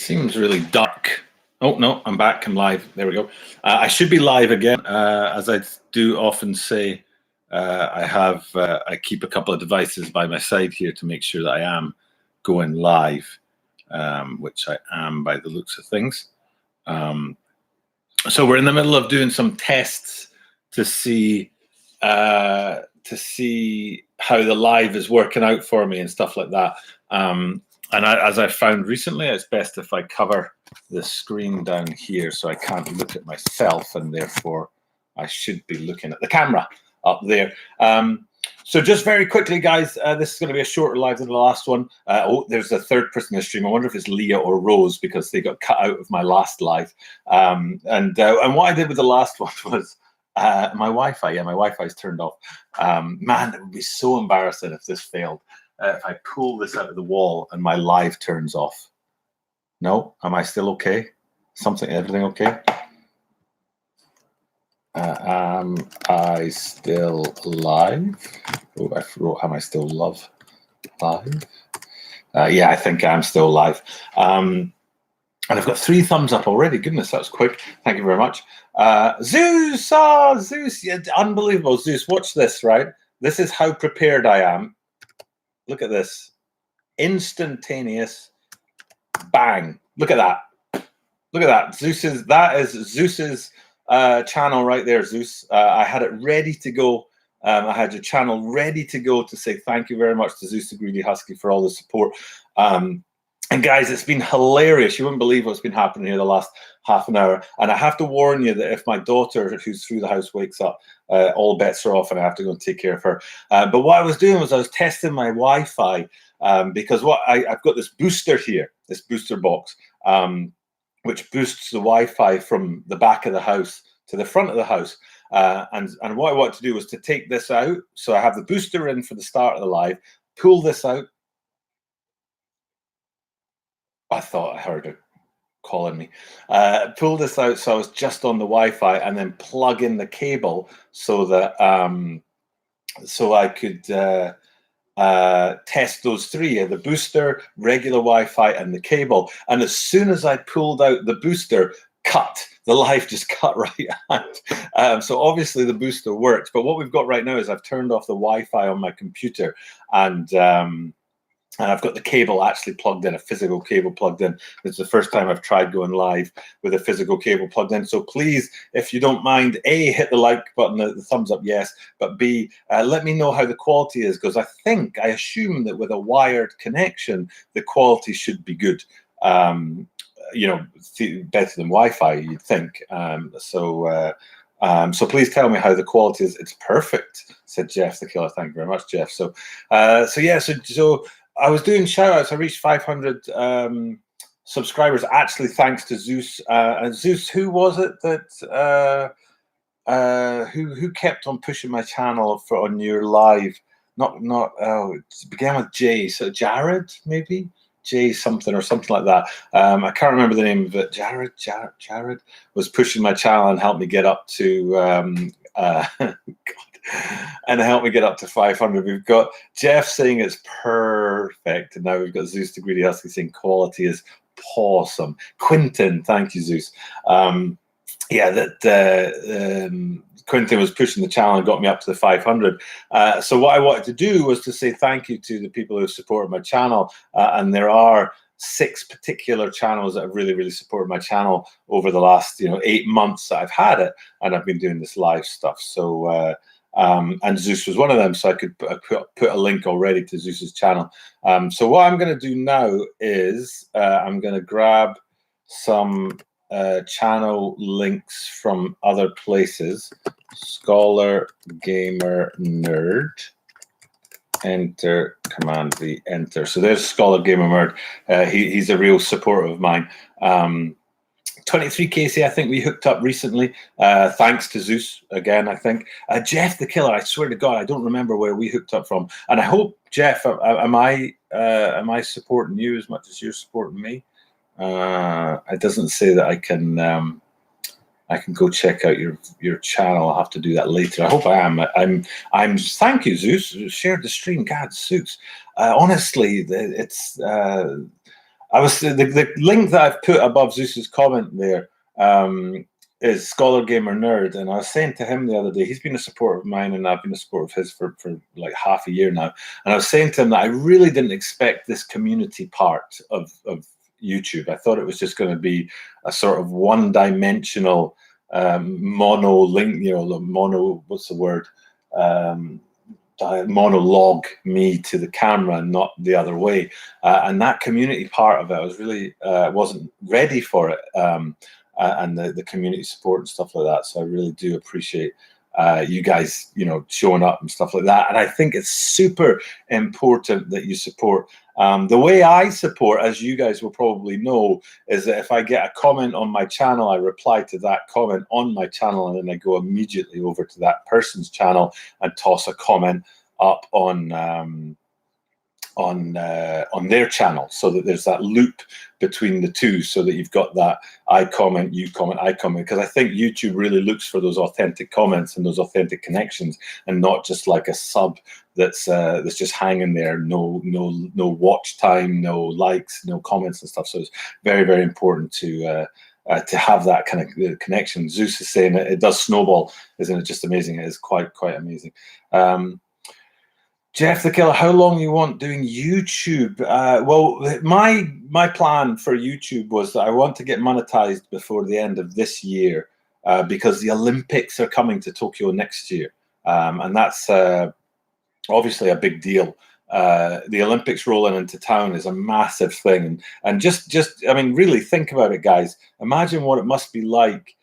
Seems really dark. Oh, no, I'm back. I'm live. There we go. I should be live again. As I do often say, I keep a couple of devices by my side here to make sure that I am going live, which I am by the looks of things. So we're in the middle of doing some tests to see how the live is working out for me and stuff like that. And as I found recently, it's best if I cover the screen down here so I can't look at myself, and therefore I should be looking at the camera up there. So just very quickly, guys, this is going to be a shorter live than the last one. Oh, there's a third person in the stream. I wonder if it's Leah or Rose because they got cut out of my last live. And what I did with the last one was my Wi-Fi. Yeah, my Wi-Fi's turned off. Man, it would be so embarrassing if this failed. If I pull this out of the wall and my live turns off. No, am I still okay? Everything okay? Am I still live? Oh, I wrote, am I still live? Yeah, I think I'm still live. And I've got 3 thumbs up already. Goodness, that was quick. Thank you very much. Zeus, Zeus, yeah, unbelievable. Zeus, watch this, right? This is how prepared I am. Look at this. Instantaneous bang. Look at that. Look at that. That is Zeus's channel right there, Zeus. I had it ready to go. I had your channel ready to go to say thank you very much to Zeus the Greedy Husky for all the support. And guys, it's been hilarious. You wouldn't believe what's been happening here the last half an hour. And I have to warn you that if my daughter, who's through the house, wakes up, all bets are off and I have to go and take care of her. But what I was doing was I was testing my Wi-Fi because I've got this booster here, this booster box, which boosts the Wi-Fi from the back of the house to the front of the house. And what I wanted to do was to take this out. So I have the booster in for the start of the live, pull this out. I thought I heard it calling me. Pull this out so I was just on the Wi-Fi, and then plug in the cable so that so I could test those 3: the booster, regular Wi-Fi, and the cable. And as soon as I pulled out the booster, the live just cut right out. So obviously the booster works. But what we've got right now is I've turned off the Wi-Fi on my computer, and I've got the cable actually plugged in, a physical cable plugged in. It's the first time I've tried going live with a physical cable plugged in. So please, if you don't mind, A, hit the like button, the thumbs up, yes. But B, let me know how the quality is, because I assume that with a wired connection, the quality should be good. You know, better than Wi-Fi, you'd think. So please tell me how the quality is. It's perfect, said Jeff the Killer. Thank you very much, Jeff. So I was doing shout-outs. I reached 500 subscribers, actually, thanks to Zeus. And Zeus, who was it that who kept on pushing my channel on your live? It began with J. So Jared, maybe J something or something like that. I can't remember the name of it. Jared was pushing my channel and helped me get up to and help me get up to 500. We've got Jeff saying it's perfect, and now we've got Zeus the Greedy Husky saying quality is awesome. Quinton, thank you, Zeus. Quinton was pushing the channel and got me up to the 500. So what I wanted to do was to say thank you to the people who have supported my channel, and there are 6 particular channels that have really, really supported my channel over the last 8 months that I've had it, and I've been doing this live stuff. So and Zeus was one of them, so I could put a link already to Zeus's channel. So what I'm going to do now is I'm going to grab some channel links from other places. Scholar, Gamer, Nerd. Enter, Command V, enter. So there's Scholar, Gamer, Nerd. He's a real supporter of mine. 23 Casey, I think we hooked up recently, thanks to Zeus again. I think Jeff the Killer. I swear to God, I don't remember where we hooked up from. And I hope, Jeff, am I supporting you as much as you're supporting me? It doesn't say that I can go check out your channel. I'll have to do that later. I hope I am. I'm. Thank you, Zeus. Shared the stream. God, Zeus. Honestly, it's. the link that I've put above Zeus's comment there is Scholar Gamer Nerd, and I was saying to him the other day, he's been a supporter of mine, and I've been a supporter of his for like half a year now. And I was saying to him that I really didn't expect this community part of YouTube. I thought it was just going to be a sort of one-dimensional mono link, mono, what's the word? Monologue me to the camera and not the other way. And that community part of it, I was really wasn't ready for it. And the community support and stuff like that. So I really do appreciate you guys, showing up and stuff like that. And I think it's super important that you support. The way I support, as you guys will probably know, is that if I get a comment on my channel, I reply to that comment on my channel, and then I go immediately over to that person's channel and toss a comment up on their channel, so that there's that loop between the two, so that you've got that I comment, you comment, I comment, because I think YouTube really looks for those authentic comments and those authentic connections, and not just like a sub that's just hanging there, no watch time, no likes, no comments and stuff. So it's very, very important to have that kind of connection. Zeus is saying it does snowball, isn't it? Just amazing. It is quite amazing. Jeff the Killer, how long you want doing YouTube? Well, my plan for YouTube was that I want to get monetized before the end of this year, because the Olympics are coming to Tokyo next year, and that's obviously a big deal. The Olympics rolling into town is a massive thing, and just I mean, really think about it, guys. Imagine what it must be like.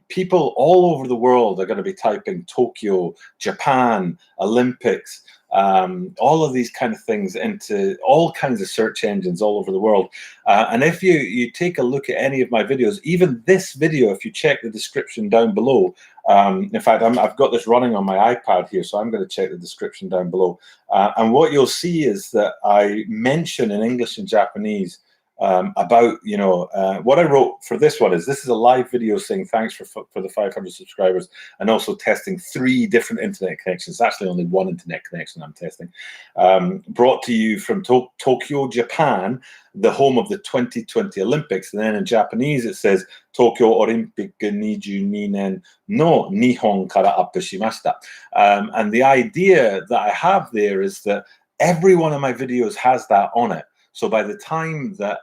People all over the world are going to be typing Tokyo, Japan, Olympics, all of these kind of things into all kinds of search engines all over the world. And if you take a look at any of my videos, even this video, if you check the description down below, in fact, I've got this running on my iPad here, so I'm going to check the description down below. And what you'll see is that I mention in English and Japanese about what I wrote for this one. This is a live video saying thanks for the 500 subscribers, and also testing 3 different internet connections. It's actually only one internet connection I'm testing. Brought to you from Tokyo, Japan, the home of the 2020 Olympics. And then in Japanese it says Tokyo Olympic 22年 no Nihon kara appu shimashita. And the idea that I have there is that every one of my videos has that on it. So by the time that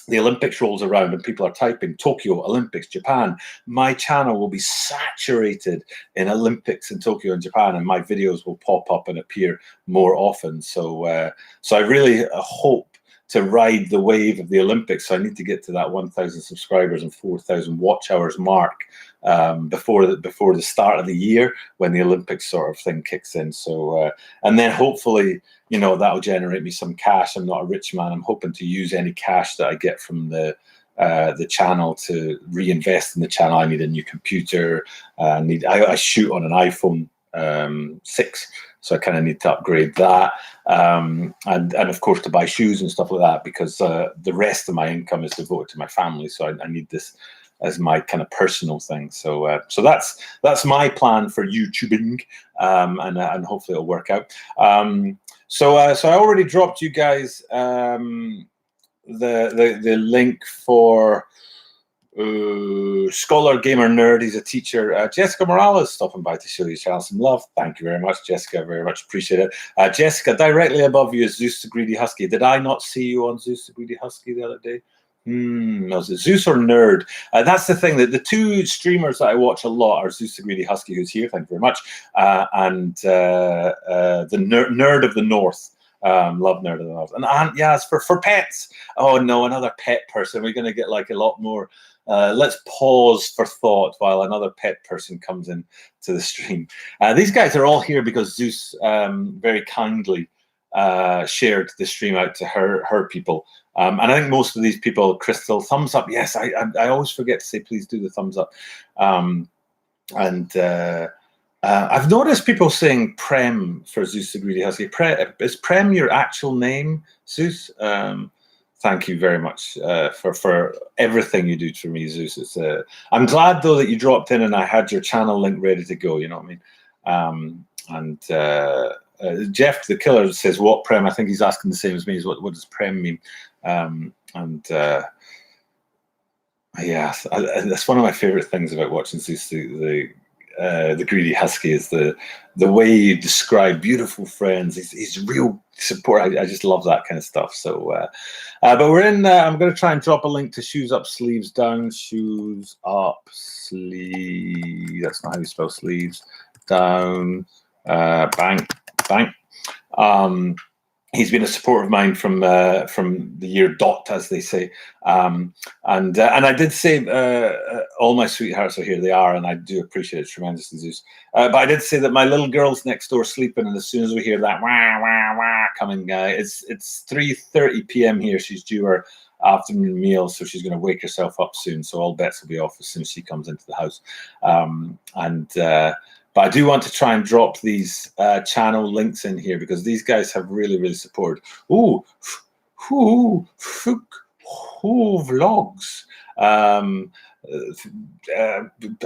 the Olympics rolls around and people are typing Tokyo, Olympics, Japan, my channel will be saturated in Olympics in Tokyo and Japan, and my videos will pop up and appear more often. So I really hope to ride the wave of the Olympics. So I need to get to that 1,000 subscribers and 4,000 watch hours mark before the start of the year, when the Olympics sort of thing kicks in. So and then hopefully, that'll generate me some cash. I'm not a rich man. I'm hoping to use any cash that I get from the channel to reinvest in the channel. I need a new computer. I shoot on an iPhone 6, so I kind of need to upgrade that, and of course to buy shoes and stuff like that, because the rest of my income is devoted to my family. So I need this as my kind of personal thing. So that's my plan for YouTubing, and hopefully it'll work out. So I already dropped you guys the link for Scholar Gamer Nerd. He's a teacher. Jessica Morales stopping by to show you channel some love. Thank you very much, Jessica. Very much appreciate it. Jessica, directly above you is Zeus the Greedy Husky. Did I not see you on Zeus the Greedy Husky the other day? Was it Zeus or Nerd? That's the thing, that the 2 streamers that I watch a lot are Zeus the Greedy Husky, who's here, thank you very much, and the Nerd of the North. Love Nerd of the North. And Aunt Yaz for pets. Oh no, another pet person. We're going to get like a lot more. Let's pause for thought while another pet person comes in to the stream. These guys are all here because Zeus very kindly shared the stream out to her people. And I think most of these people, Crystal, thumbs up. Yes, I always forget to say please do the thumbs up. I've noticed people saying Prem for Zeus the Greedy Husky. Is Prem your actual name, Zeus? Thank you very much for everything you do for me, Zeus. I'm glad though that you dropped in and I had your channel link ready to go. You know what I mean? Jeff the Killer says, what prem? I think he's asking the same as me. Is what does prem mean? Yeah, that's one of my favorite things about watching the Greedy Husky is the way you describe beautiful friends. He's real support. I just love that kind of stuff. So, but we're in. I'm going to try and drop a link to Shoes Up, Sleeves Down. Shoes Up, Sleeve. That's not how you spell sleeves. Down. Bang. He's been a supporter of mine from the year dot, as they say, and I did say all my sweethearts are here. They are, and I do appreciate it tremendously, Zeus. But I did say that my little girl's next door sleeping, and as soon as we hear that wah wah wah coming, it's 3:30 p.m. here. She's due her afternoon meal, so she's going to wake herself up soon. So all bets will be off as soon as she comes into the house, But I do want to try and drop these channel links in here because these guys have really supported. Vlogs.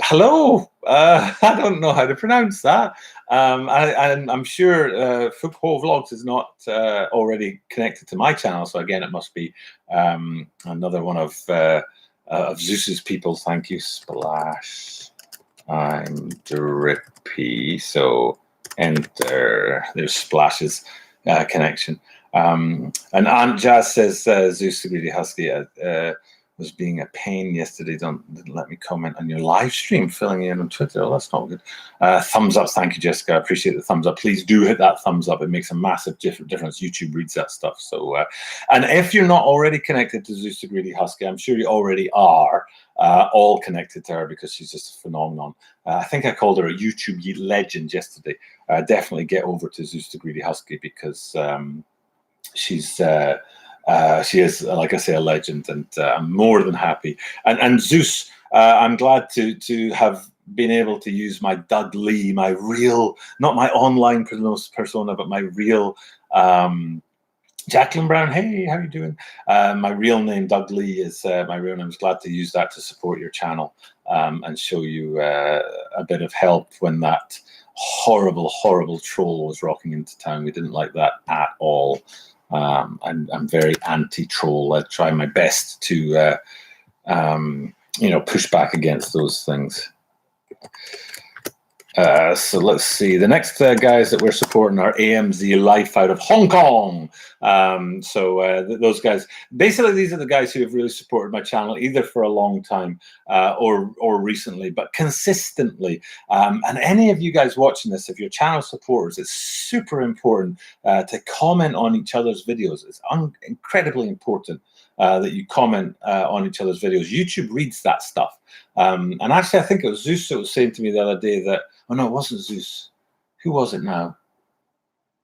Hello. I don't know how to pronounce that. I'm sure Fukho Vlogs is not already connected to my channel. So again, it must be another one of Zeus's people. Thank you, Splash. I'm drippy, so enter. There's Splash's connection. And Aunt Jazz says Zeus the Greedy Husky was being a pain yesterday. Didn't let me comment on your live stream, filling in on Twitter. Oh, that's not good. Thumbs up. Thank you, Jessica. I appreciate the thumbs up. Please do hit that thumbs up. It makes a massive difference. YouTube reads that stuff. So, and if you're not already connected to Zeus the Greedy Husky, I'm sure you already are all connected to her because she's just a phenomenon. I think I called her a YouTube legend yesterday. Definitely get over to Zeus the Greedy Husky because she is, like I say, a legend, and I'm more than happy. And Zeus, I'm glad to have been able to use my Doug Lee, my real, not my online persona, but my real Jacqueline Brown. Hey, how you doing? My real name, Doug Lee, is my real name. I was glad to use that to support your channel and show you a bit of help when that horrible troll was rocking into town. We didn't like that at all. I'm very anti-troll. I try my best to, push back against those things. So let's see. The next guys that we're supporting are AMZ Life out of Hong Kong. Those guys, basically, these are the guys who have really supported my channel either for a long time or recently, but consistently. And any of you guys watching this, if you're channel supporters, it's super important to comment on each other's videos. It's incredibly important that you comment on each other's videos. YouTube reads that stuff. And actually, I think it was Zeus that was saying to me the other day that, oh no, it wasn't Zeus. Who was it now?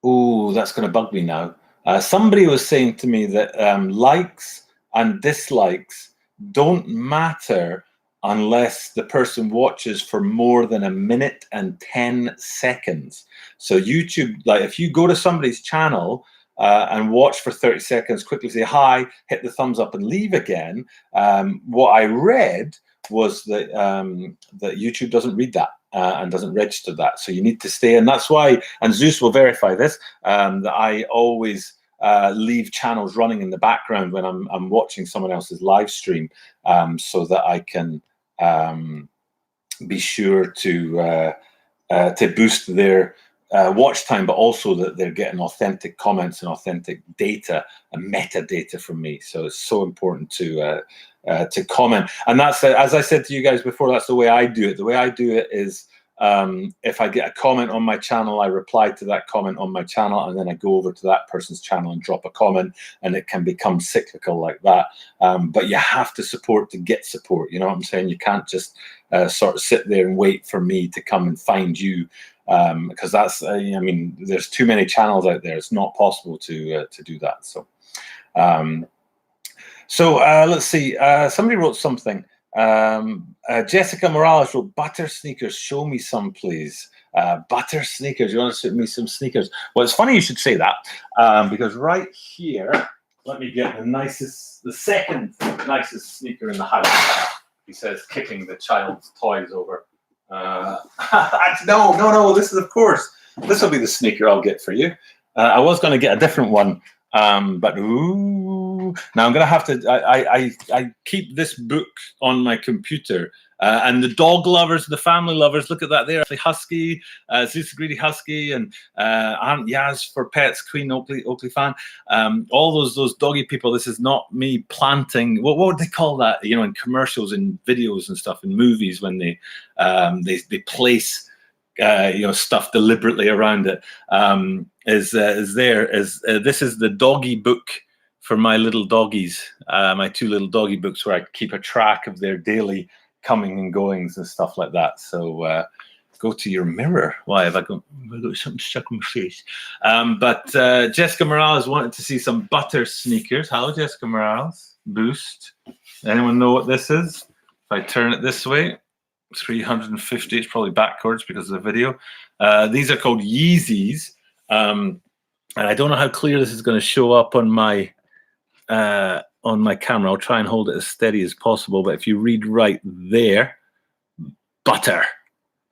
Oh, that's going to bug me now. Somebody was saying to me that likes and dislikes don't matter unless the person watches for more than 1 minute and 10 seconds. So YouTube, like if you go to somebody's channel and watch for 30 seconds, quickly say hi, hit the thumbs up and leave again. What I read was that that YouTube doesn't read that and doesn't register that. So you need to stay, and that's why, and Zeus will verify this, that I always leave channels running in the background when I'm watching someone else's live stream, so that I can be sure to boost their watch time, but also that they're getting authentic comments and authentic data and metadata from me. So it's so important to comment. And that's, as I said to you guys before, that's the way I do it. The way I do it is if I get a comment on my channel, I reply to that comment on my channel, and then I go over to that person's channel and drop a comment, and it can become cyclical like that. But you have to support to get support. You know what I'm saying? You can't just sort of sit there and wait for me to come and find you. Because that's, I mean, there's too many channels out there. It's not possible to do that. So, let's see. Somebody wrote something. Jessica Morales wrote, butter sneakers. Show me some, please. Butter sneakers. You want to show me some sneakers? Well, it's funny you should say that because right here, let me get the second nicest sneaker in the house. He says, kicking the child's toys over. No. This is, of course, This will be the sneaker I'll get for you. I was going to get a different one, but ooh, now I'm going to have to. I keep this book on my computer, and the dog lovers, the family lovers, look at that there. Husky, Zeus the Greedy Husky, and Aunt Yaz for Pets, Queen Oakley fan. All those doggy people. This is not me planting. What would they call that? You know, in commercials and videos and stuff in movies when they place. Stuff deliberately around it. This is the doggy book for my little doggies, my 2 little doggy books where I keep a track of their daily coming and goings and stuff like that. So go to your mirror. Why have I got something stuck in my face? But Jessica Morales wanted to see some butter sneakers. Hello, Jessica Morales. Boost. Anyone know what this is? If I turn it this way, 350. It's probably backwards because of the video. These are called Yeezys, and I don't know how clear this is going to show up on my camera. I'll try and hold it as steady as possible. But if you read right there, butter.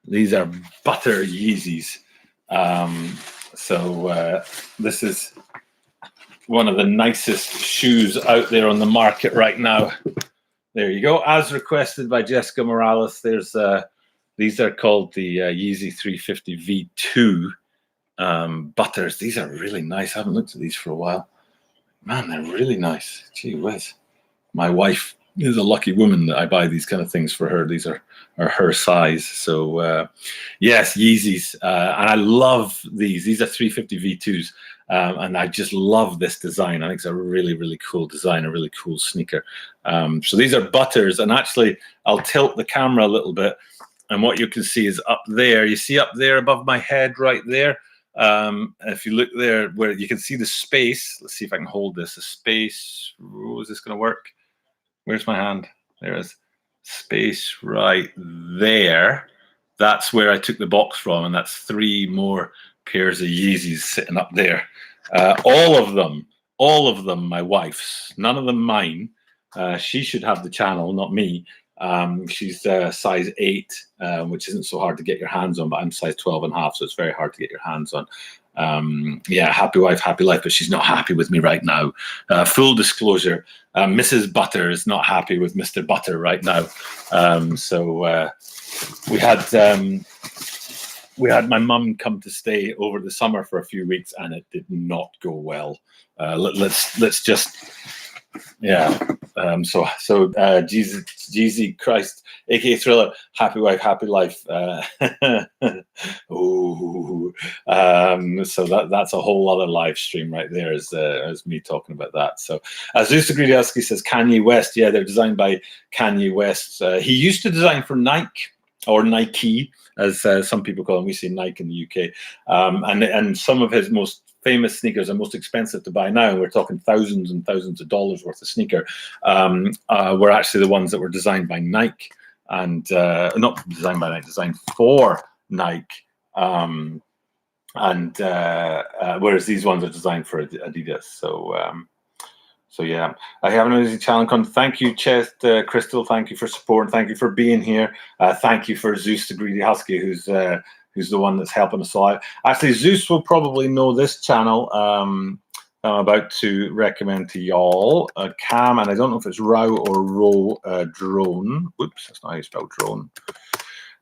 These are butter Yeezys. So this is one of the nicest shoes out there on the market right now. There you go. As requested by Jessica Morales, there's these are called the Yeezy 350 V2 butters. These are really nice. I haven't looked at these for a while. Man, they're really nice. Gee whiz. My wife is a lucky woman that I buy these kind of things for her. These are her size. So yes, Yeezys. And I love these. These are 350 V2s. And I just love this design. I think it's a really, really cool design, a really cool sneaker. So these are butters. And actually, I'll tilt the camera a little bit. And what you can see is up there. You see up there above my head right there. If you look there where you can see the space. Let's see if I can hold this. The space. Oh, is this going to work? Where's my hand? There it is. Space right there. That's where I took the box from. And that's 3 more pairs of Yeezys sitting up there. All of them, my wife's. None of them mine. She should have the channel, not me. She's size 8, which isn't so hard to get your hands on, but I'm size 12.5, so it's very hard to get your hands on. Yeah, happy wife, happy life, but she's not happy with me right now. Full disclosure, Mrs. Butter is not happy with Mr. Butter right now. So we had my mum come to stay over the summer for a few weeks, and it did not go well. Let's just, yeah. So Jeezy Christ, aka Thriller, happy wife, happy life. So that's a whole other live stream right there, as me talking about that. So Zeus the Greedy Husky says Kanye West. Yeah, they're designed by Kanye West. He used to design for Nike, or Nike, as some people call them. We say Nike in the UK. And some of his most famous sneakers are most expensive to buy now. We're talking thousands and thousands of dollars worth of sneaker. Were actually the ones that were designed by Nike, and not designed by Nike, designed for Nike. Whereas these ones are designed for Adidas. So yeah, I have an amazing challenge. Thank you, Chest Crystal. Thank you for support. Thank you for being here. Thank you for Zeus the Greedy Husky, who's the one that's helping us all out. Actually, Zeus will probably know this channel. I'm about to recommend to y'all. Cam, and I don't know if it's Row or Row Drone. Whoops, that's not how you spell drone.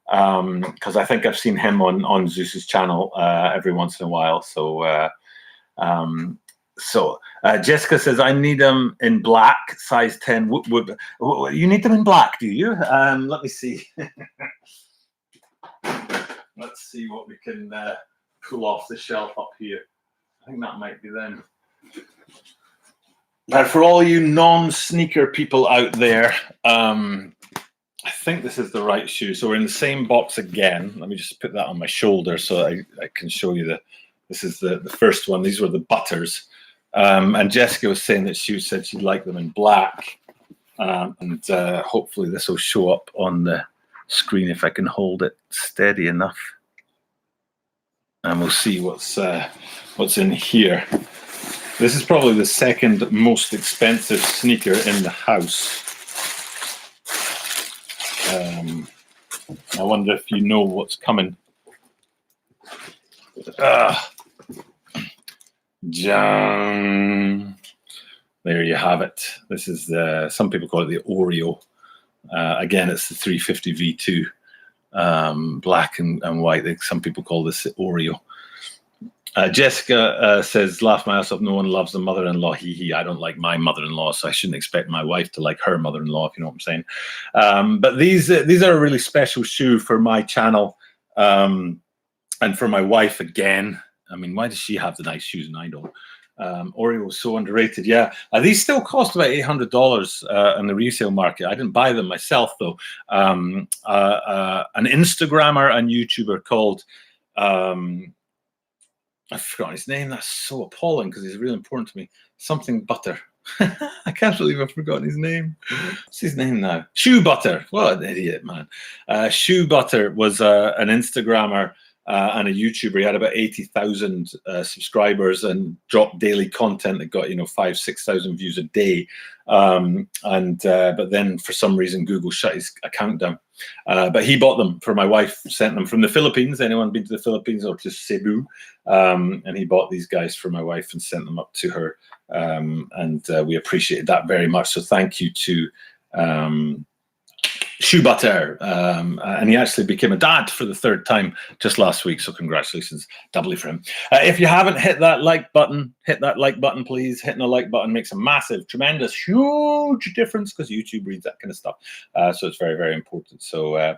Because I think I've seen him on Zeus's channel every once in a while. So Jessica says, I need them in black, size 10. You need them in black, do you? Let me see. Let's see what we can pull off the shelf up here. I think that might be them. Now, for all you non-sneaker people out there, I think this is the right shoe. So we're in the same box again. Let me just put that on my shoulder so I can show you this is the first one. These were the butters. And Jessica was saying that she said she'd like them in black. And hopefully this will show up on the screen if I can hold it steady enough. And we'll see what's in here. This is probably the second most expensive sneaker in the house. I wonder if you know what's coming. John. There you have it. This is some people call it the Oreo. Again, it's the 350 V2, black and white. Some people call this the Oreo. Jessica says, laugh my ass off, no one loves the mother-in-law. Hee. I don't like my mother-in-law, so I shouldn't expect my wife to like her mother-in-law, if you know what I'm saying. But these are a really special shoe for my channel, and for my wife again. I mean, why does she have the nice shoes and I don't? Oreo is so underrated. Yeah, these still cost about $800 in the resale market. I didn't buy them myself, though. An Instagrammer and YouTuber called... I forgot his name. That's so appalling because he's really important to me. Something Butter. I can't believe I've forgotten his name. What's his name now? Shoe Butter. What an idiot, man. Shoe Butter was an Instagrammer and a YouTuber. He had about 80,000 subscribers and dropped daily content that got 5,000-6,000 views a day. But then for some reason Google shut his account down. But he bought them for my wife, sent them from the Philippines. Anyone been to the Philippines or to Cebu? And he bought these guys for my wife and sent them up to her. And we appreciated that very much. So thank you to Shoe Butter. And he actually became a dad for the 3rd time just last week. So congratulations doubly for him. If you haven't hit that like button, hit that like button, please. Hitting the like button makes a massive, tremendous, huge difference because YouTube reads that kind of stuff. So it's very, very important. So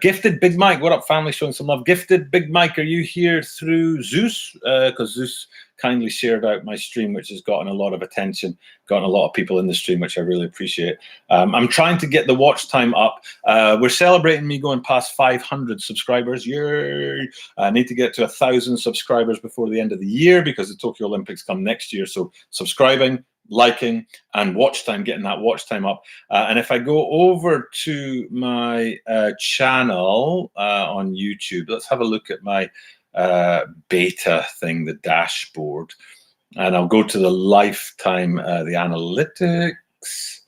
Gifted Big Mike, what up, family? Showing some love. Gifted Big Mike, are you here through Zeus? Because Zeus kindly shared out my stream, which has gotten a lot of attention, gotten a lot of people in the stream, which I really appreciate. I'm trying to get the watch time up. We're celebrating me going past 500 subscribers. Yay! I need to get to 1,000 subscribers before the end of the year because the Tokyo Olympics come next year. So subscribing, liking, and watch time, getting that watch time up. And if I go over to my channel on YouTube, let's have a look at my beta thing, the dashboard, and I'll go to the lifetime, the analytics,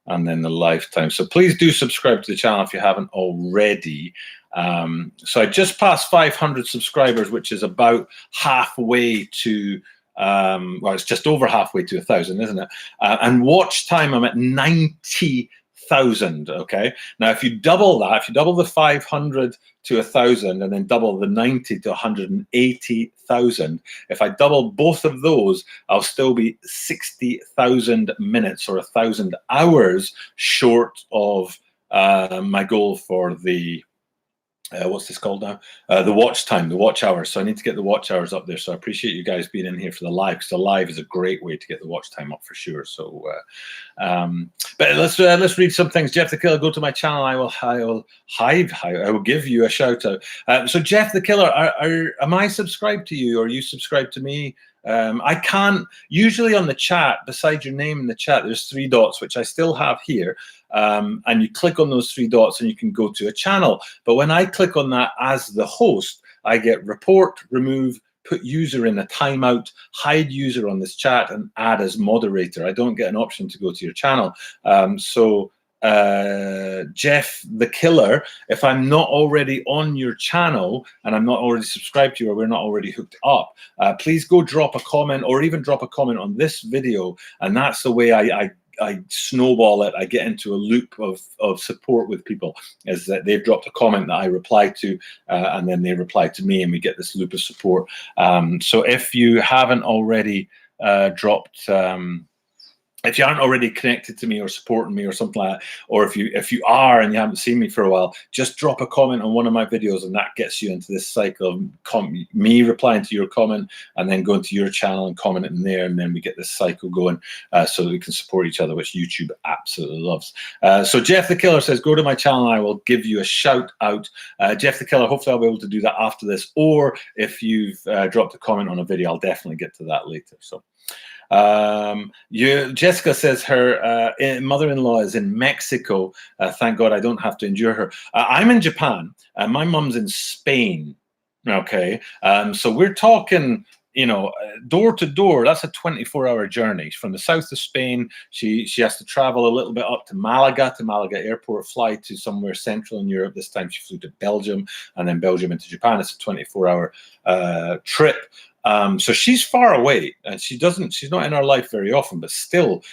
and then the lifetime. So please do subscribe to the channel if you haven't already. So I just passed 500 subscribers, which is about halfway to well, it's just over halfway to 1,000, isn't it? And watch time, I'm at 90,000. Okay, now if you double that, if you double the 500 to 1,000 and then double the 90 to 180,000, if I double both of those, I'll still be 60,000 minutes or 1,000 hours short of my goal for the what's this called now? The watch time, the watch hours. So I need to get the watch hours up there. So I appreciate you guys being in here for the live, because the live is a great way to get the watch time up for sure. So, but let's read some things. Jeff the Killer, go to my channel. I will give you a shout out. So Jeff the Killer, am I subscribed to you, or are you subscribed to me? I can't, usually on the chat, beside your name in the chat, there's 3 dots, which I still have here. And you click on those 3 dots and you can go to a channel. But when I click on that as the host, I get report, remove, put user in a timeout, hide user on this chat, and add as moderator. I don't get an option to go to your channel. Jeff the Killer, if I'm not already on your channel and I'm not already subscribed to you, or we're not already hooked up, please go drop a comment, or even drop a comment on this video. And that's the way I snowball it. I get into a loop of support with people, is that they've dropped a comment that I reply to, and then they reply to me, and we get this loop of support. So if you haven't already dropped, if you aren't already connected to me or supporting me or something like that, or if you are and you haven't seen me for a while, just drop a comment on one of my videos, and that gets you into this cycle of me replying to your comment and then going to your channel and commenting there, and then we get this cycle going, so that we can support each other, which YouTube absolutely loves. So Jeff the Killer says, go to my channel, I will give you a shout out. Jeff the Killer, hopefully I'll be able to do that after this, or if you've dropped a comment on a video, I'll definitely get to that later. So Jessica says her mother-in-law is in Mexico. Thank God I don't have to endure her. I'm in Japan, and my mum's in Spain. Okay, so we're talking you know, door to door, that's a 24-hour journey from the south of Spain. She has to travel a little bit up to Malaga airport, fly to somewhere central in Europe. This time she flew to Belgium, and then Belgium into Japan. It's a 24-hour trip. So she's far away, and she's not in our life very often, but still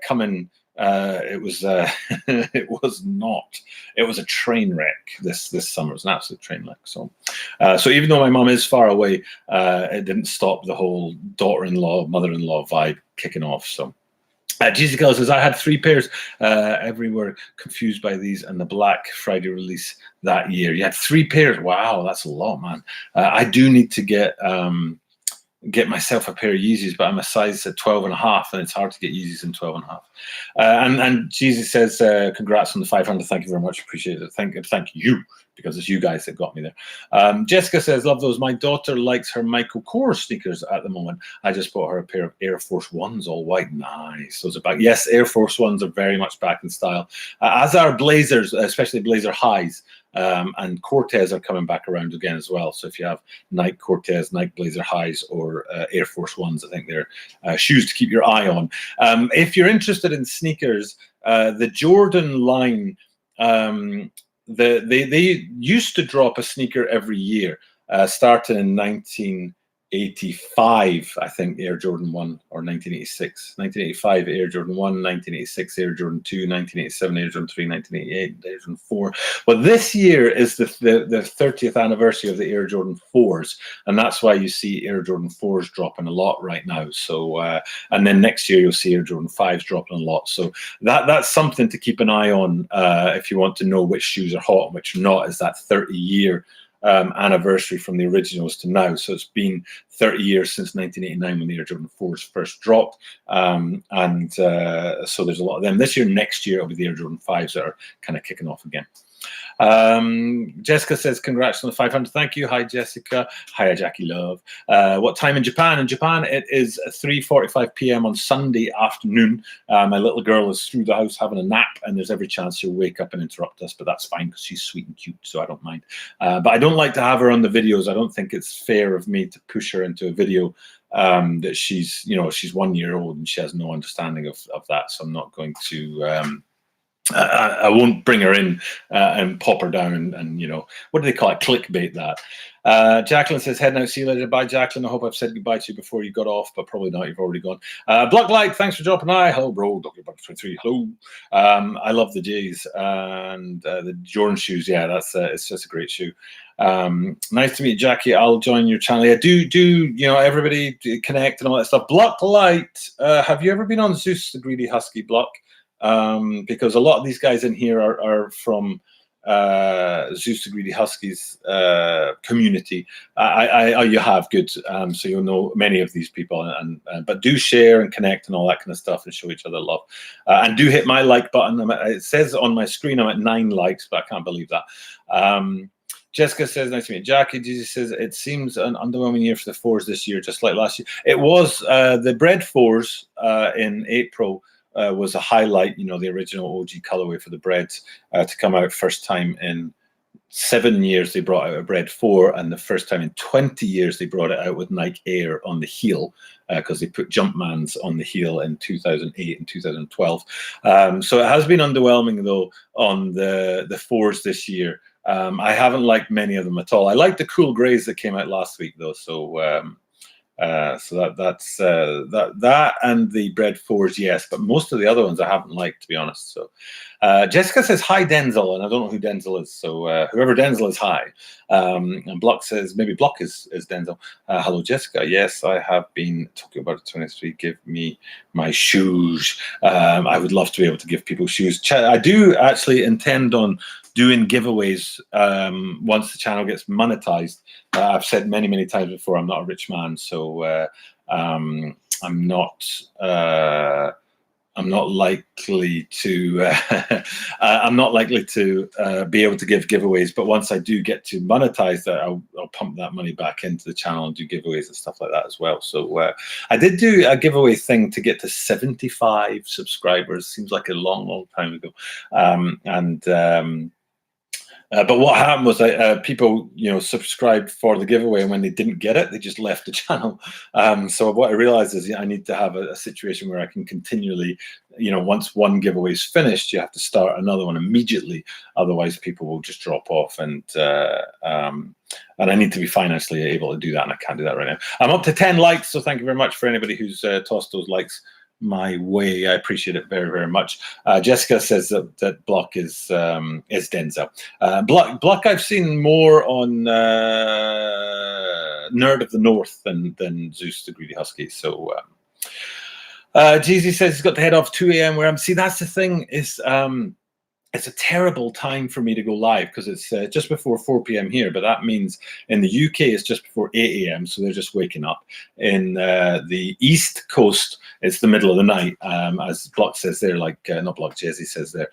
coming. It was it was a train wreck this summer. It was an absolute train wreck. So even though my mum is far away, it didn't stop the whole daughter-in-law, mother-in-law vibe kicking off. So Jessica says, I had 3 pairs. Everywhere confused by these and the Black Friday release that year. You had 3 pairs. Wow, that's a lot, man. I do need to get myself a pair of Yeezys, but I'm a size 12.5, and it's hard to get Yeezys in 12.5. And Jesus says, congrats on the 500. Thank you very much. Appreciate it. Thank you, because it's you guys that got me there. Jessica says, love those. My daughter likes her Michael Kors sneakers at the moment. I just bought her a pair of Air Force Ones, all white. Nice. Those are back. Yes, Air Force Ones are very much back in style, as are Blazers, especially Blazer Highs. And Cortez are coming back around again as well. So if you have Nike Cortez, Nike Blazer Highs, or Air Force Ones, I think they're shoes to keep your eye on. If you're interested in sneakers, the Jordan line, they used to drop a sneaker every year, starting in 1985, I think, Air Jordan 1, or 1986. 1985, Air Jordan 1, 1986, Air Jordan 2, 1987, Air Jordan 3, 1988, Air Jordan 4. But this year is the 30th anniversary of the Air Jordan 4s, and that's why you see Air Jordan 4s dropping a lot right now. So, and then next year you'll see Air Jordan 5s dropping a lot. So that's something to keep an eye on if you want to know which shoes are hot and which are not, is that 30-year anniversary from the originals to now. So it's been 30 years since 1989 when the Air Jordan 4s first dropped, so there's a lot of them this year. Next year it'll be the Air Jordan 5s that are kind of kicking off again. Jessica says, congrats on the 500. Thank you. Hi, Jessica. Hi, Jackie Love. What time in Japan? In Japan, it is 3:45 p.m. on Sunday afternoon. My little girl is through the house having a nap, and there's every chance she'll wake up and interrupt us, but that's fine because she's sweet and cute, so I don't mind. But I don't like to have her on the videos. I don't think it's fair of me to push her into a video that she's 1 year old and she has no understanding of that. So I'm not going to I won't bring her in and pop her down and what do they call it? Clickbait that. Jacqueline says, heading out, see you later. Bye, Jacqueline. I hope I've said goodbye to you before you got off, but probably not. You've already gone. Blocklight, thanks for dropping by. Hello, bro. Dr. Butter 23. Hello. I love the J's and the Jordan shoes. Yeah, it's just a great shoe. Nice to meet Jackie. I'll join your channel. Yeah, do everybody connect and all that stuff. Blocklight, have you ever been on Zeus the Greedy Husky Block? Because a lot of these guys in here are from Zeus the Greedy Huskies community. You have good, so you'll know many of these people, but do share and connect and all that kind of stuff and show each other love. And do hit my like button. It says on my screen I'm at 9 likes, but I can't believe that. Jessica says, nice to meet Jackie. Jesus says, it seems an underwhelming year for the 4s this year, just like last year. It was the bread 4s in April. Was a highlight, the original OG colorway for the breads to come out first time in 7 years. They brought out a bread 4, and the first time in 20 years they brought it out with Nike Air on the heel because they put Jumpmans on the heel in 2008 and 2012. So it has been underwhelming though on the 4s this year. I haven't liked many of them at all. I liked the cool grays that came out last week though. So that's that and the bread 4s, yes, but most of the other ones I haven't liked, to be honest. So Jessica says, hi Denzel, and I don't know who Denzel is, so whoever Denzel is, hi. And Block says, maybe Block is Denzel. Hello Jessica. Yes, I have been talking about the 23. Give me my shoes. I would love to be able to give people shoes. I do actually intend on doing giveaways once the channel gets monetized. I've said many times before, I'm not a rich man, so I'm not likely to I'm not likely to be able to give giveaways. But once I do get to monetize that, I'll pump that money back into the channel and do giveaways and stuff like that as well. So I did do a giveaway thing to get to 75 subscribers. Seems like a long time ago, But what happened was people, subscribed for the giveaway, and when they didn't get it, they just left the channel. So what I realized is I need to have a situation where I can continually, once one giveaway is finished, you have to start another one immediately. Otherwise, people will just drop off, and I need to be financially able to do that, and I can't do that right now. I'm up to 10 likes, so thank you very much for anybody who's tossed those likes my way. I appreciate it very, very much. Jessica says that Block is Denzel. Block I've seen more on Nerd of the North than Zeus the Greedy Husky. So Jeezy says he's got to head off 2 a.m. where I'm. See, that's the thing is. It's a terrible time for me to go live because it's just before 4 p.m. here, but that means in the UK it's just before 8 a.m. So they're just waking up. In the East Coast, it's the middle of the night, as Block says there, not Block, Jesse says there,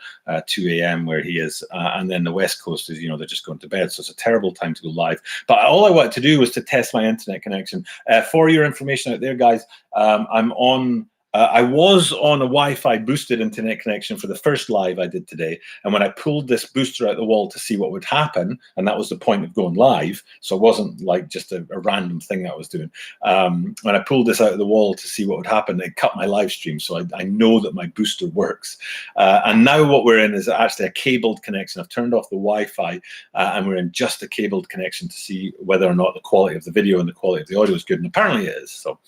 2 a.m. where he is. And then the West Coast is, they're just going to bed. So it's a terrible time to go live. But all I wanted to do was to test my internet connection. For your information out there, guys, I'm on... I was on a Wi-Fi boosted internet connection for the first live I did today. And when I pulled this booster out the wall to see what would happen, and that was the point of going live, so it wasn't like just a random thing I was doing. When I pulled this out of the wall to see what would happen, it cut my live stream. So I know that my booster works. And now what we're in is actually a cabled connection. I've turned off the Wi-Fi and we're in just a cabled connection to see whether or not the quality of the video and the quality of the audio is good. And apparently it is. So,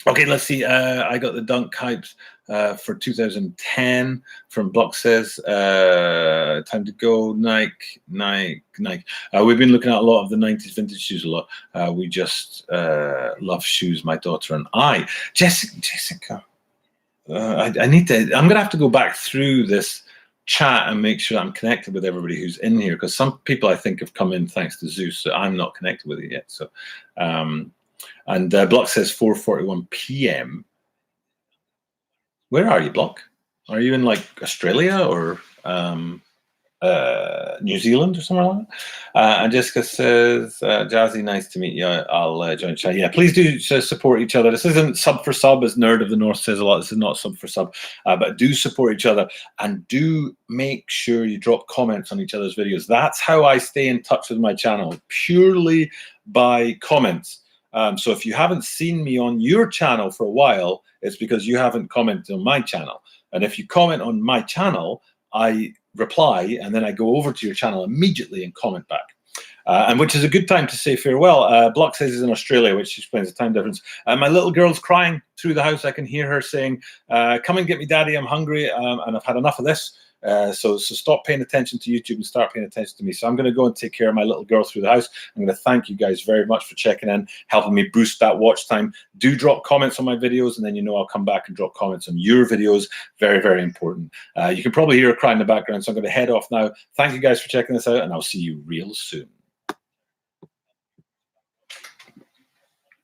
okay, let's see. I got the dunk hypes for 2010 from Block says. Time to go, Nike. We've been looking at a lot of the 90s vintage shoes a lot. We just love shoes, my daughter and I. Jessica, I'm going to have to go back through this chat and make sure I'm connected with everybody who's in here, because some people I think have come in thanks to Zeus, so I'm not connected with it yet. So, and Block says 4:41 p.m. Where are you, Block? Are you in like Australia or New Zealand or somewhere like that? And Jessica says, Jazzy, nice to meet you. I'll join chat. Yeah, please do support each other. This isn't sub for sub, as Nerd of the North says a lot. This is not sub for sub, but do support each other and do make sure you drop comments on each other's videos. That's how I stay in touch with my channel, purely by comments. So if you haven't seen me on your channel for a while, it's because you haven't commented on my channel. And if you comment on my channel, I reply, and then I go over to your channel immediately and comment back. And which is a good time to say farewell. Block says he's in Australia, which explains the time difference. My little girl's crying through the house. I can hear her saying, come and get me, Daddy, I'm hungry, and I've had enough of this. So stop paying attention to YouTube and start paying attention to me. So I'm going to go and take care of my little girl through the house. I'm going to thank you guys very much for checking in, helping me boost that watch time. Do drop comments on my videos, and then I'll come back and drop comments on your videos. Very, very important. You can probably hear her crying in the background, so I'm going to head off now. Thank you guys for checking this out, and I'll see you real soon.